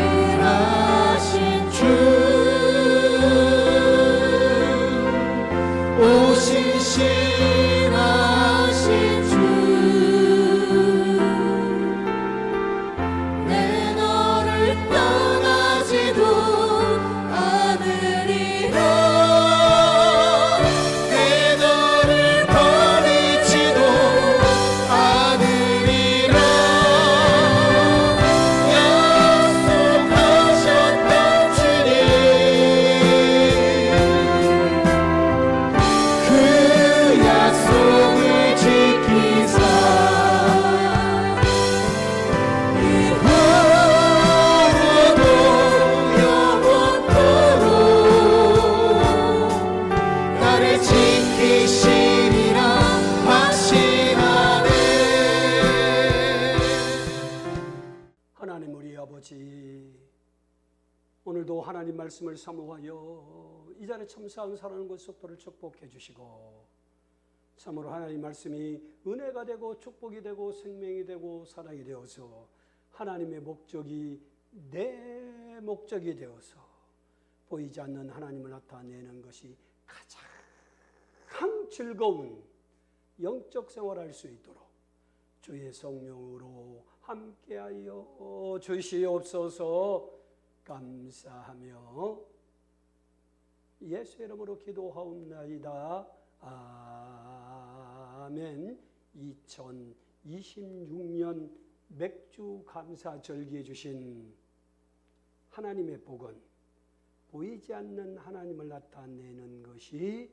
신실하신 주, 오 신실하신 주, 내 너를 떠나지도 않으리라, 내 너를 버리지도 않으리라. 약속하셨던 주님, 그 약속을 지키사 이후로도 영원토록 나를 지키시리라 확신하네. 하나님 우리 아버지, 오늘도 하나님 말씀을 사모하여 이 자리에 참사한 살아가는 것 속도를 축복해 주시고, 참으로 하나님 말씀이 은혜가 되고 축복이 되고 생명이 되고 사랑이 되어서 하나님의 목적이 내 목적이 되어서 보이지 않는 하나님을 나타내는 것이 가장 즐거운 영적 생활할 수 있도록 주의 성령으로 함께하여 주시옵소서. 감사하며 예수 이름으로 기도하옵나이다. 아멘. 2026년 맥주 감사 절기에 주신 하나님의 복은 보이지 않는 하나님을 나타내는 것이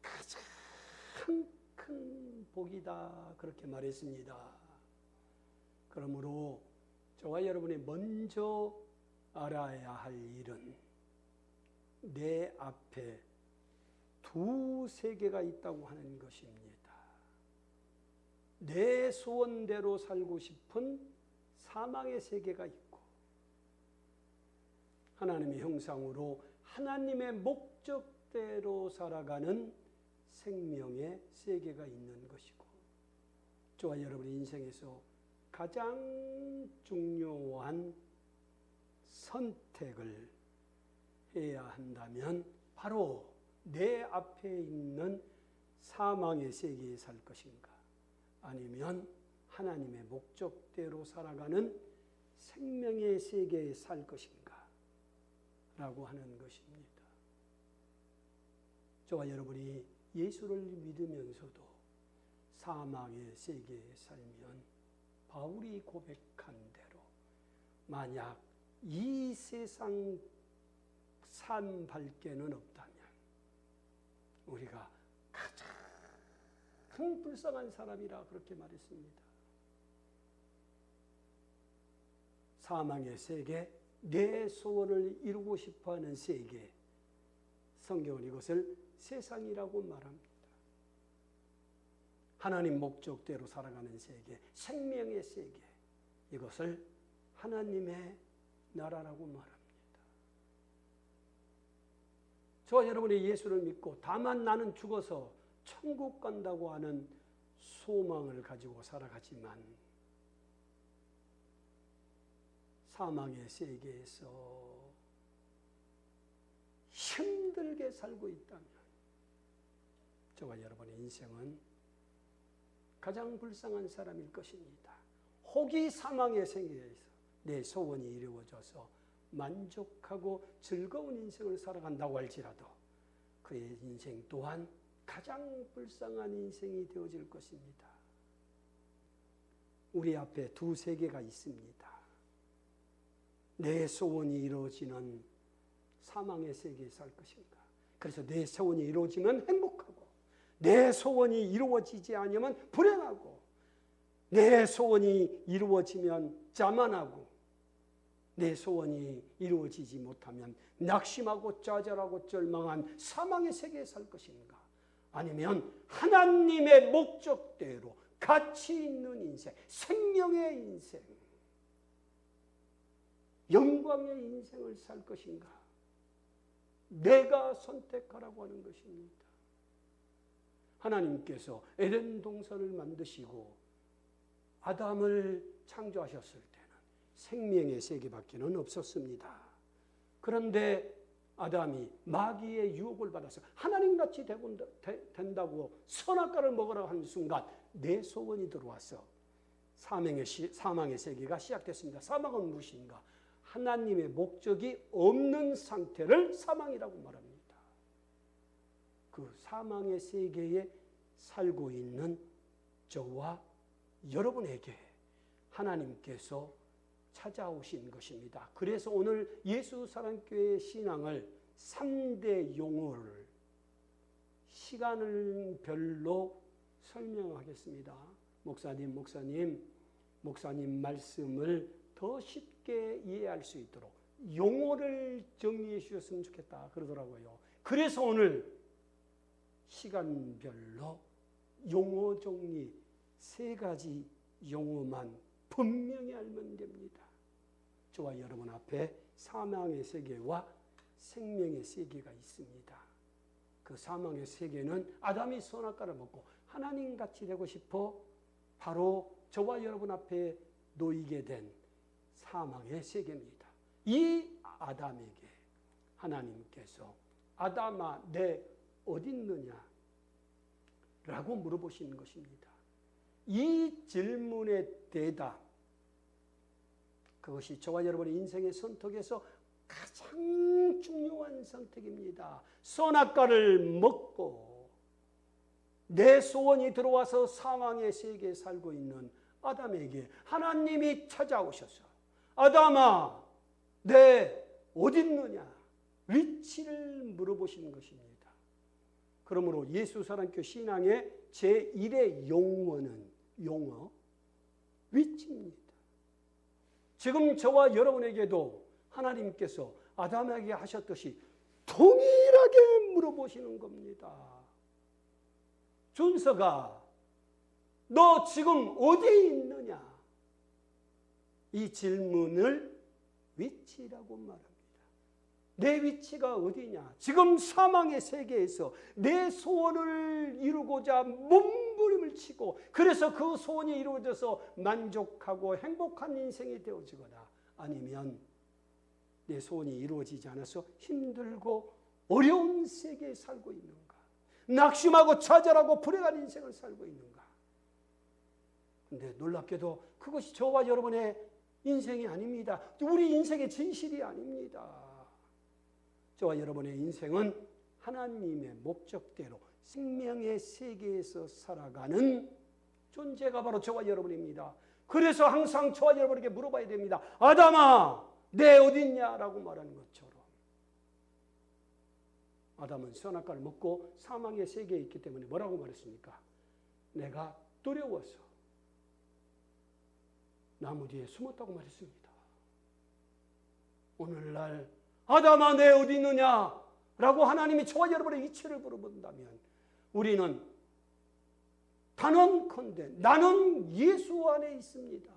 가장 큰 복이다, 그렇게 말했습니다. 그러므로 저와 여러분이 먼저 알아야 할 일은 내 앞에 두 세계가 있다고 하는 것입니다. 내 소원대로 살고 싶은 사망의 세계가 있고, 하나님의 형상으로 하나님의 목적대로 살아가는 생명의 세계가 있는 것이고, 저와 여러분의 인생에서 가장 중요한 선택을 해야 한다면 바로 내 앞에 있는 사망의 세계에 살 것인가, 아니면 하나님의 목적대로 살아가는 생명의 세계에 살 것인가 라고 하는 것입니다. 저와 여러분이 예수를 믿으면서도 사망의 세계에 살면 바울이 고백한 대로 만약 이 세상 삶 밖에는 없다면 우리가 가장 불쌍한 사람이라 그렇게 말했습니다. 사망의 세계, 내 소원을 이루고 싶어하는 세계, 성경은 이것을 세상이라고 말합니다. 하나님 목적대로 살아가는 세계, 생명의 세계, 이것을 하나님의 나라라고 말합니다. 저와 여러분이 예수를 믿고 다만 나는 죽어서 천국 간다고 하는 소망을 가지고 살아가지만 사망의 세계에서 힘들게 살고 있다면 저와 여러분의 인생은 가장 불쌍한 사람일 것입니다. 혹이 사망의 세계에서 내 소원이 이루어져서 만족하고 즐거운 인생을 살아간다고 할지라도 그의 인생 또한 가장 불쌍한 인생이 되어질 것입니다. 우리 앞에 두 세계가 있습니다. 내 소원이 이루어지는 사망의 세계에 살 것인가, 그래서 내 소원이 이루어지면 행복하고 내 소원이 이루어지지 않으면 불행하고 내 소원이 이루어지면 자만하고 내 소원이 이루어지지 못하면 낙심하고 좌절하고 절망한 사망의 세계에 살 것인가, 아니면 하나님의 목적대로 가치 있는 인생, 생명의 인생, 영광의 인생을 살 것인가, 내가 선택하라고 하는 것입니다. 하나님께서 에덴 동산을 만드시고 아담을 창조하셨을 때는 생명의 세계밖에는 없었습니다. 그런데 아담이 마귀의 유혹을 받아서 하나님같이 된다고 선악과를 먹으라고 하는 순간 내 소원이 들어와서 사망의 세계가 시작됐습니다. 사망은 무엇인가? 하나님의 목적이 없는 상태를 사망이라고 말합니다. 그 사망의 세계에 살고 있는 저와 여러분에게 하나님께서 찾아오신 것입니다. 그래서 오늘 예수사랑교회 신앙을 3대 용어를 시간별로 설명하겠습니다. 목사님 말씀을 더 쉽게 이해할 수 있도록 용어를 정리해 주셨으면 좋겠다 그러더라고요. 그래서 오늘 시간별로 용어 정리 3가지 용어만 분명히 알면 됩니다. 저와 여러분 앞에 사망의 세계와 생명의 세계가 있습니다. 그 사망의 세계는 아담이 선악과를 먹고 하나님같이 되고 싶어 바로 저와 여러분 앞에 놓이게 된 사망의 세계입니다. 이 아담에게 하나님께서 아담아 내 어디 있느냐? 라고 물어보시는 것입니다. 이 질문의 대답, 그것이 저와 여러분의 인생의 선택에서 가장 중요한 선택입니다. 선악과를 먹고 내 소원이 들어와서 사망의 세계에 살고 있는 아담에게 하나님이 찾아오셔서 아담아 내 어디 있느냐 위치를 물어보시는 것입니다. 그러므로 예수사랑교회 신앙의 제1의 용어 위치입니다. 지금 저와 여러분에게도 하나님께서 아담에게 하셨듯이 동일하게 물어보시는 겁니다. 준서가 너 지금 어디에 있느냐? 이 질문을 위치라고 말합니다. 내 위치가 어디냐? 지금 사망의 세계에서 내 소원을 이루고자 몸부림을 치고 그래서 그 소원이 이루어져서 만족하고 행복한 인생이 되어지거나 아니면 내 소원이 이루어지지 않아서 힘들고 어려운 세계에 살고 있는가? 낙심하고 좌절하고 불행한 인생을 살고 있는가? 근데 놀랍게도 그것이 저와 여러분의 인생이 아닙니다. 우리 인생의 진실이 아닙니다. 저와 여러분의 인생은 하나님의 목적대로 생명의 세계에서 살아가는 존재가 바로 저와 여러분입니다. 그래서 항상 저와 여러분에게 물어봐야 됩니다. 아담아, 내 어디 있냐라고 말하는 것처럼 아담은 선악과를 먹고 사망의 세계에 있기 때문에 뭐라고 말했습니까? 내가 두려워서 나무 뒤에 숨었다고 말했습니다. 오늘날 아담아 내 어디 있느냐? 라고 하나님이 저와 여러분의 위치를 물어본다면 우리는 단언컨대 나는 예수 안에 있습니다.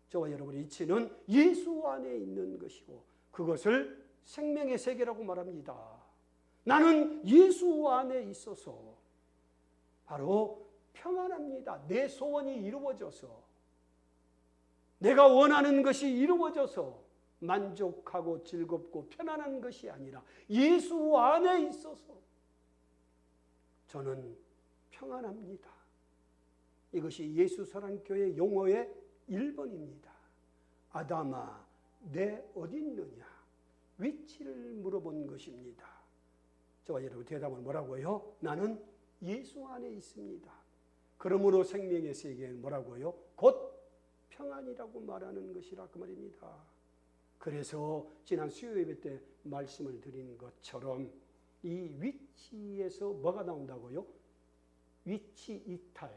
저와 여러분의 위치는 예수 안에 있는 것이고 그것을 생명의 세계라고 말합니다. 나는 예수 안에 있어서 바로 평안합니다. 내 소원이 이루어져서 내가 원하는 것이 이루어져서 만족하고 즐겁고 편안한 것이 아니라 예수 안에 있어서 저는 평안합니다. 이것이 예수사랑교회 용어의 1번입니다. 아담아, 내 어디 있느냐? 위치를 물어본 것입니다. 저와 여러분 대답은 뭐라고요? 나는 예수 안에 있습니다. 그러므로 생명의 세계는 뭐라고요? 곧 평안이라고 말하는 것이라 그 말입니다. 그래서 지난 수요 예배 때 말씀을 드린 것처럼 이 위치에서 뭐가 나온다고요? 위치 이탈.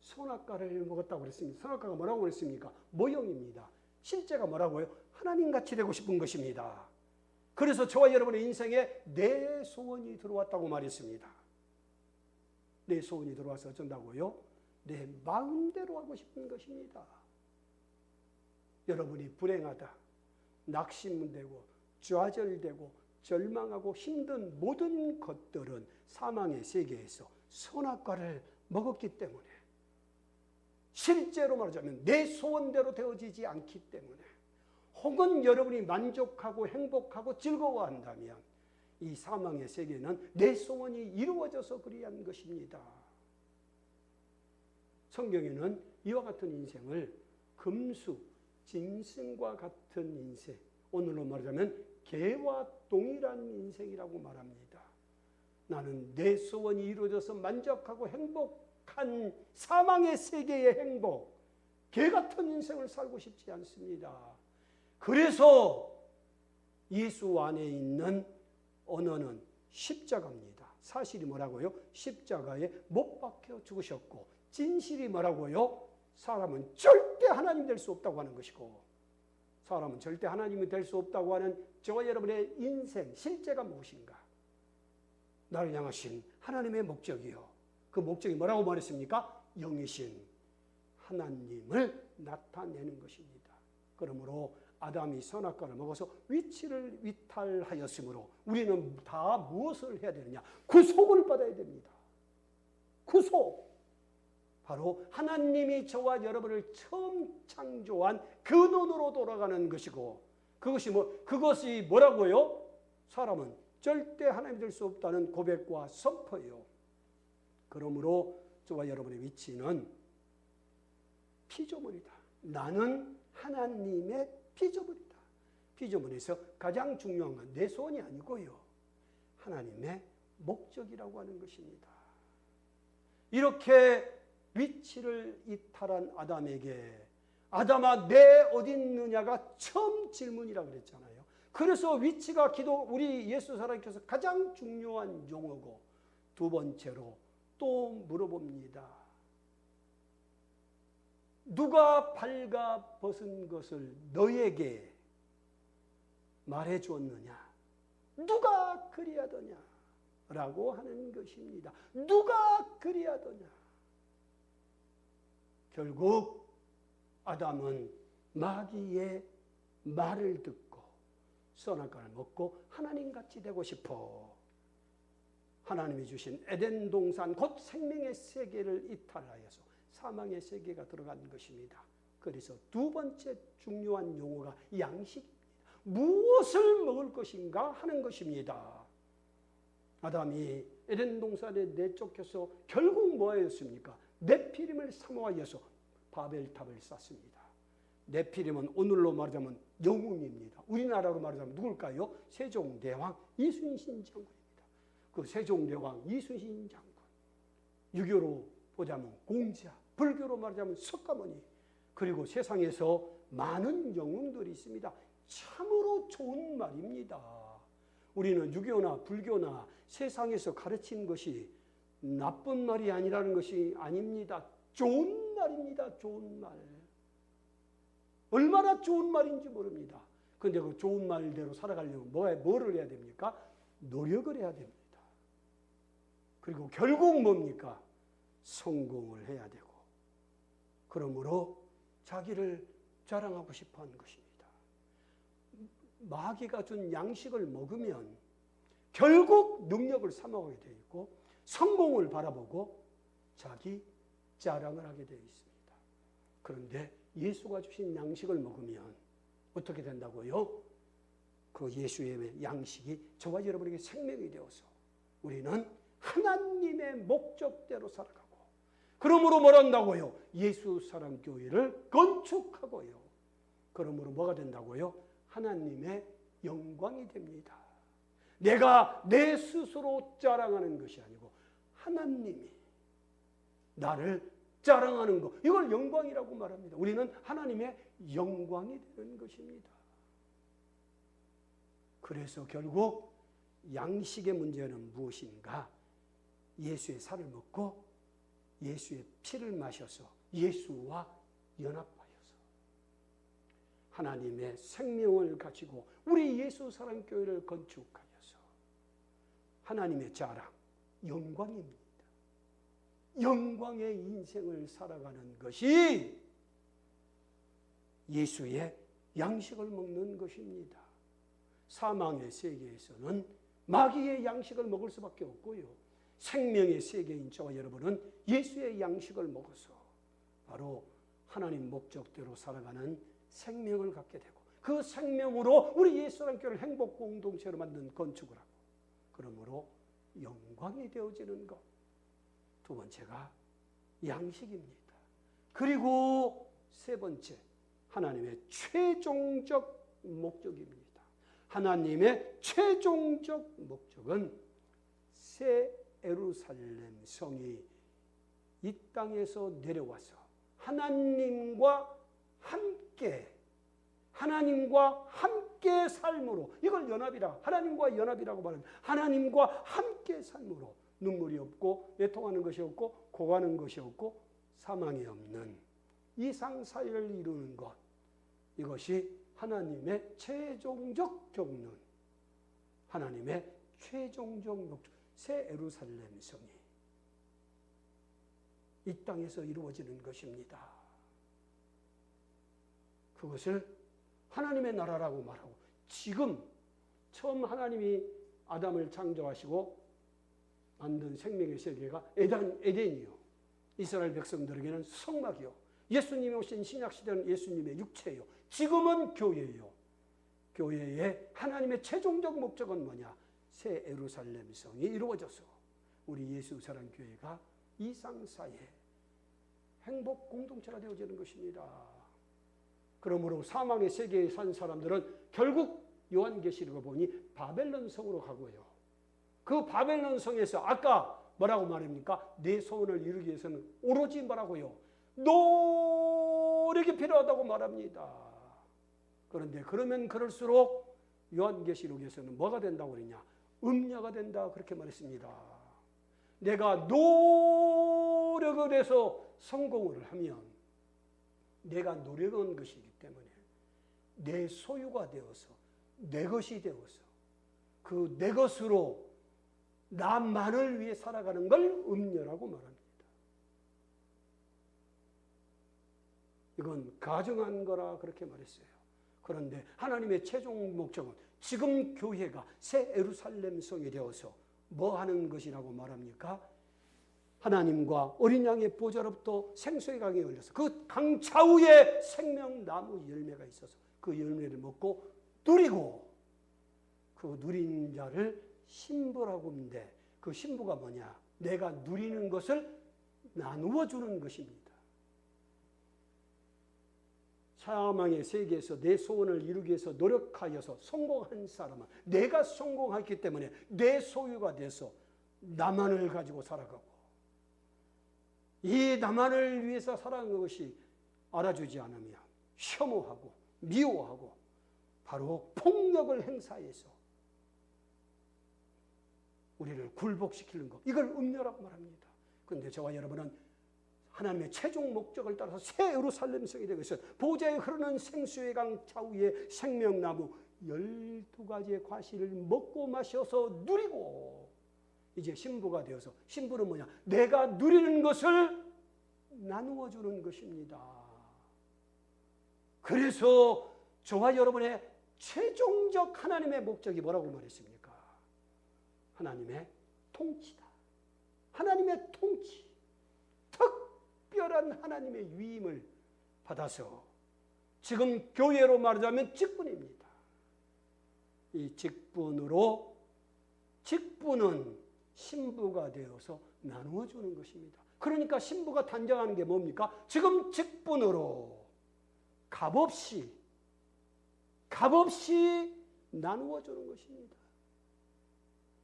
선악과를 먹었다고 그랬습니다. 선악과가 뭐라고 그랬습니까? 모형입니다. 실제가 뭐라고요? 하나님같이 되고 싶은 것입니다. 그래서 저와 여러분의 인생에 내 소원이 들어왔다고 말했습니다. 내 소원이 들어와서 어쩐다고요? 내 마음대로 하고 싶은 것입니다. 여러분이 불행하다, 낙심되고 좌절되고 절망하고 힘든 모든 것들은 사망의 세계에서 선악과를 먹었기 때문에 실제로 말하자면 내 소원대로 되어지지 않기 때문에, 혹은 여러분이 만족하고 행복하고 즐거워한다면 이 사망의 세계는 내 소원이 이루어져서 그리한 것입니다. 성경에는 이와 같은 인생을 금수, 짐승과 같은 인생, 오늘로 말하자면 개와 동일한 인생이라고 말합니다. 나는 내 소원이 이루어져서 만족하고 행복한 사망의 세계의 행복, 개 같은 인생을 살고 싶지 않습니다. 그래서 예수 안에 있는 언어는 십자가입니다. 사실이 뭐라고요? 십자가에 못 박혀 죽으셨고, 진실이 뭐라고요? 사람은 절대 하나님 될 수 없다고 하는 것이고, 사람은 절대 하나님이 될 수 없다고 하는 저와 여러분의 인생 실제가 무엇인가? 나를 향하신 하나님의 목적이요, 그 목적이 뭐라고 말했습니까? 영이신 하나님을 나타내는 것입니다. 그러므로 아담이 선악과를 먹어서 위치를 이탈하였으므로 우리는 다 무엇을 해야 되느냐? 구속을 받아야 됩니다. 구속. 바로 하나님이 저와 여러분을 처음 창조한 그 눈으로 돌아가는 것이고, 그것이 뭐라고요? 사람은 절대 하나님이 될 수 없다는 고백과 선포예요. 그러므로 저와 여러분의 위치는 피조물이다. 나는 하나님의 피조물이다. 피조물에서 가장 중요한 건 내 소원이 아니고요, 하나님의 목적이라고 하는 것입니다. 이렇게 위치를 이탈한 아담에게, 아담아 내 어디 있느냐가 처음 질문이라고 그랬잖아요. 그래서 위치가 우리 예수 사랑께서 가장 중요한 용어고, 두 번째로 또 물어봅니다. 누가 발가 벗은 것을 너에게 말해 주었느냐? 누가 그리하더냐? 라고 하는 것입니다. 누가 그리하더냐? 결국 아담은 마귀의 말을 듣고 선악과를 먹고 하나님같이 되고 싶어 하나님이 주신 에덴 동산 곧 생명의 세계를 이탈하여서 사망의 세계가 들어간 것입니다. 그래서 두 번째 중요한 용어가 양식입니다. 무엇을 먹을 것인가 하는 것입니다. 아담이 에덴 동산에 내쫓겨서 결국 뭐였습니까? 네피림을 사모하여서 바벨탑을 쌓습니다. 네피림은 오늘로 말하자면 영웅입니다. 우리나라로 말하자면 누굴까요? 세종대왕 이순신 장군입니다. 그 세종대왕 이순신 장군, 유교로 보자면 공자, 불교로 말하자면 석가모니, 그리고 세상에서 많은 영웅들이 있습니다. 참으로 좋은 말입니다. 우리는 유교나 불교나 세상에서 가르친 것이 나쁜 말이 아니라는 것이 아닙니다. 좋은 말입니다. 좋은 말. 얼마나 좋은 말인지 모릅니다. 그런데 그 좋은 말대로 살아가려면 뭐를 해야 됩니까? 노력을 해야 됩니다. 그리고 결국 뭡니까? 성공을 해야 되고, 그러므로 자기를 자랑하고 싶어 하는 것입니다. 마귀가 준 양식을 먹으면 결국 능력을 삼아오게 되어 있고, 성공을 바라보고 자기 자랑을 하게 되어 있습니다. 그런데 예수가 주신 양식을 먹으면 어떻게 된다고요? 그 예수의 양식이 저와 여러분에게 생명이 되어서 우리는 하나님의 목적대로 살아가고, 그러므로 뭘 한다고요? 예수 사랑교회를 건축하고요. 그러므로 뭐가 된다고요? 하나님의 영광이 됩니다. 내가 내 스스로 자랑하는 것이 아니고 하나님이 나를 자랑하는 것, 이걸 영광이라고 말합니다. 우리는 하나님의 영광이 되는 것입니다. 그래서 결국 양식의 문제는 무엇인가? 예수의 살을 먹고 예수의 피를 마셔서 예수와 연합하여서 하나님의 생명을 가지고 우리 예수 사랑교회를 건축하여서 하나님의 자랑, 영광입니다. 영광의 인생을 살아가는 것이 예수의 양식을 먹는 것입니다. 사망의 세계에서는 마귀의 양식을 먹을 수밖에 없고요, 생명의 세계인 저와 여러분은 예수의 양식을 먹어서 바로 하나님 목적대로 살아가는 생명을 갖게 되고 그 생명으로 우리 예수라는 교회를 행복 공동체로 만든 건축을 하고 그러므로 영광이 되어지는 것. 두 번째가 양식입니다. 그리고 세 번째 하나님의 최종적 목적입니다. 하나님의 최종적 목적은 새 예루살렘 성이 이 땅에서 내려와서 하나님과 함께 삶으로 이걸 연합이라 하나님과 연합이라고 말합니다. 하나님과 함께 삶으로 눈물이 없고 애통하는 것이 없고 고가는 것이 없고 사망이 없는 이상 사회를 이루는 것 이것이 하나님의 최종적 경륜 하나님의 최종적 목적 새 예루살렘 성이 이 땅에서 이루어지는 것입니다. 그것을 하나님의 나라라고 말하고 지금 처음 하나님이 아담을 창조하시고 만든 생명의 세계가 에덴이요. 이스라엘 백성들에게는 성막이요. 예수님이 오신 신약시대는 예수님의 육체요. 지금은 교회예요. 교회의 하나님의 최종적 목적은 뭐냐? 새 예루살렘 성이 이루어져서 우리 예수 사랑교회가 이상사회 행복 공동체가 되어지는 것입니다. 그러므로 사망의 세계에 산 사람들은 결국 요한계시록을 보니 바벨론 성으로 가고요. 그 바벨론 성에서 아까 뭐라고 말합니까? 내 소원을 이루기 위해서는 오로지 뭐라고요? 노력이 필요하다고 말합니다. 그런데 그러면 그럴수록 요한계시록에서는 뭐가 된다고 그러냐? 음녀가 된다 그렇게 말했습니다. 내가 노력을 해서 성공을 하면 내가 노력한 것이기 때문에 내 소유가 되어서 내 것이 되어서 그 내 것으로 나만을 위해 살아가는 걸 음녀라고 말합니다. 이건 가정한 거라 그렇게 말했어요. 그런데 하나님의 최종 목적은 지금 교회가 새 예루살렘 성이 되어서 뭐 하는 것이라고 말합니까? 하나님과 어린 양의 보좌로부터 생수의 강이 흘려서 그 강 좌우에 생명나무 열매가 있어서 그 열매를 먹고 누리고 그 누린 자를 신부라고 하는데 그 신부가 뭐냐? 내가 누리는 것을 나누어 주는 것입니다. 사망의 세계에서 내 소원을 이루기 위해서 노력하여서 성공한 사람은 내가 성공했기 때문에 내 소유가 돼서 나만을 가지고 살아가고 이 나만을 위해서 살아가는 것이 알아주지 않으면 혐오하고 미워하고 바로 폭력을 행사해서 우리를 굴복시키는 것 이걸 음녀라고 말합니다. 그런데 저와 여러분은 하나님의 최종 목적을 따라서 새 예루살렘 성이 되고 있어요. 보좌에 흐르는 생수의 강 좌우에 생명나무 12가지의 과실을 먹고 마셔서 누리고 이제 신부가 되어서 신부는 뭐냐? 내가 누리는 것을 나누어 주는 것입니다. 그래서 저와 여러분의 최종적 하나님의 목적이 뭐라고 말했습니까? 하나님의 통치다. 하나님의 통치. 특별한 하나님의 위임을 받아서 지금 교회로 말하자면 직분입니다. 이 직분으로 직분은 신부가 되어서 나누어 주는 것입니다. 그러니까 신부가 단정하는 게 뭡니까? 지금 직분으로 값없이 나누어 주는 것입니다.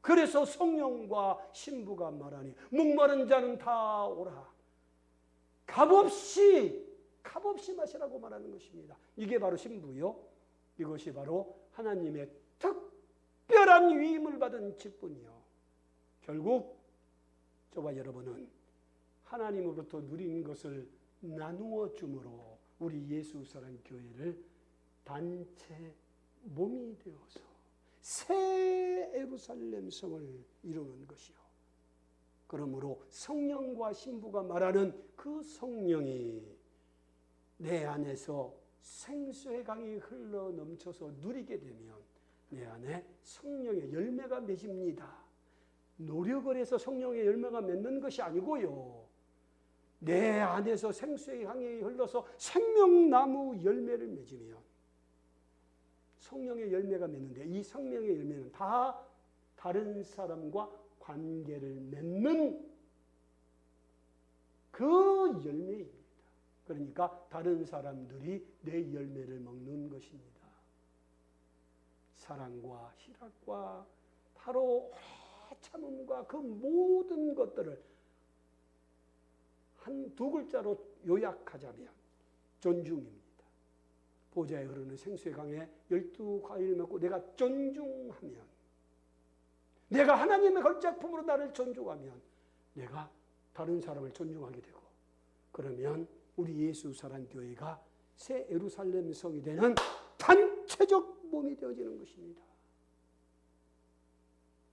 그래서 성령과 신부가 말하니 목마른 자는 다 오라. 값없이 마시라고 말하는 것입니다. 이게 바로 신부요. 이것이 바로 하나님의 특별한 위임을 받은 직분이요. 결국 저와 여러분은 하나님으로부터 누린 것을 나누어 줌으로 우리 예수 사랑 교회를 단체 몸이 되어서 새 예루살렘 성을 이루는 것이요. 그러므로 성령과 신부가 말하는 그 성령이 내 안에서 생수의 강이 흘러 넘쳐서 누리게 되면 내 안에 성령의 열매가 맺습니다. 노력을 해서 성령의 열매가 맺는 것이 아니고요. 내 안에서 생수의 강이 흘러서 생명나무 열매를 맺으면 성령의 열매가 맺는데 이 성령의 열매는 다 다른 사람과 관계를 맺는 그 열매입니다. 그러니까 다른 사람들이 내 열매를 먹는 것입니다. 사랑과 희락과 바로 오래 참음과 그 모든 것들을 한 두 글자로 요약하자면 존중입니다. 보좌에 흐르는 생수의 강에 12과일을 먹고 내가 존중하면, 내가 하나님의 걸작품으로 나를 존중하면 내가 다른 사람을 존중하게 되고, 그러면 우리 예수 사랑교회가 새 예루살렘 성이 되는 단체적 몸이 되어지는 것입니다.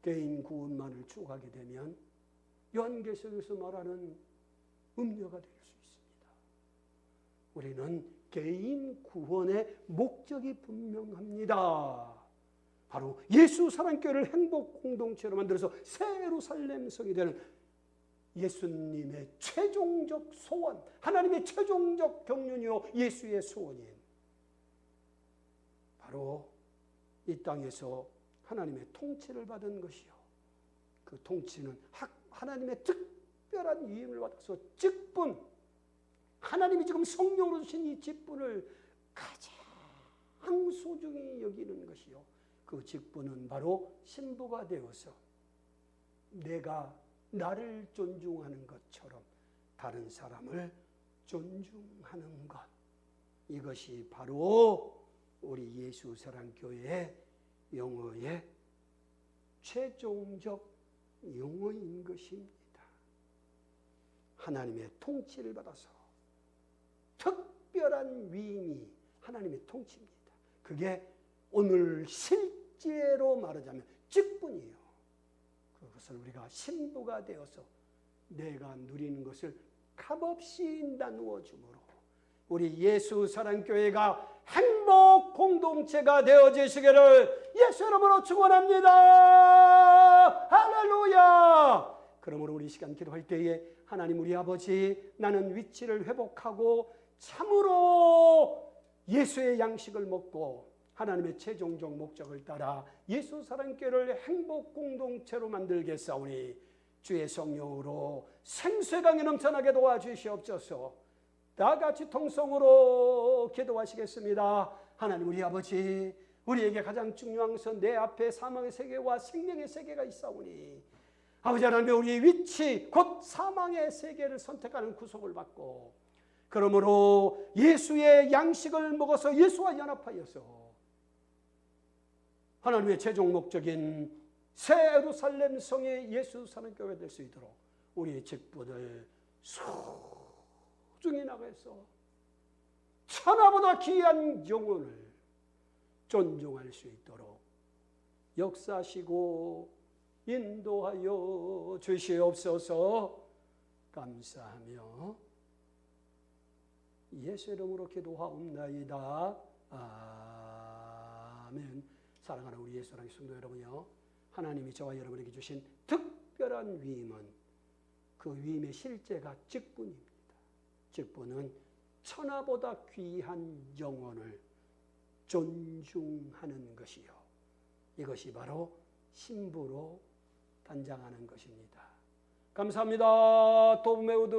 개인 구원만을 추구하게 되면 요한계시록에서 말하는 음료가 될 수 있습니다. 우리는 개인 구원의 목적이 분명합니다. 바로 예수 사랑교회를 행복 공동체로 만들어서 새 예루살렘 성이 되는 예수님의 최종적 소원, 하나님의 최종적 경륜이요 예수의 소원인 바로 이 땅에서 하나님의 통치를 받은 것이요, 그 통치는 하나님의 특별한 위임을 받아서 직분, 하나님이 지금 성령으로 주신 이 직분을 가장 소중히 여기는 것이요, 그 직분은 바로 신부가 되어서 내가 나를 존중하는 것처럼 다른 사람을 존중하는 것, 이것이 바로 우리 예수 사랑교회의 영어의 최종적 용어인 것입니다. 하나님의 통치를 받아서 특별한 위임이 하나님의 통치입니다. 그게 오늘 실제로 말하자면 직분이에요. 그것을 우리가 신부가 되어서 내가 누리는 것을 값없이 나누어 주므로 우리 예수 사랑교회가 행복 공동체가 되어지시기를 예수 이름으로 축원합니다. 할렐루야. 그러므로 우리 시간 기도할 때에 하나님 우리 아버지, 나는 위치를 회복하고 참으로 예수의 양식을 먹고 하나님의 최종적 목적을 따라 예수 사랑교회를 행복 공동체로 만들겠사오니 주의 성령으로 생수의 강이 넘쳐나게 도와주시옵소서. 다 같이 통성으로 기도하시겠습니다. 하나님 우리 아버지, 우리에게 가장 중요한 것은 내 앞에 사망의 세계와 생명의 세계가 있사오니 아버지 하나님, 우리의 위치 곧 사망의 세계를 선택하는 구속을 받고, 그러므로 예수의 양식을 먹어서 예수와 연합하여서 하나님의 최종 목적인 새 예루살렘 성의 예수 사는 교회 될 수 있도록 우리의 직분을 소중히 나가서 천하보다 귀한 영혼을 존중할 수 있도록 역사하시고 인도하여 주시옵소서. 감사하며 예수 이름으로 기도하옵나이다. 아멘. 사랑하는 우리 예수 사랑의 성도 여러분요, 하나님이 저와 여러분에게 주신 특별한 위임은 그 위임의 실제가 직분입니다. 직분은 천하보다 귀한 영혼을 존중하는 것이요, 이것이 바로 신부로 단장하는 것입니다. 감사합니다. 도브메우드.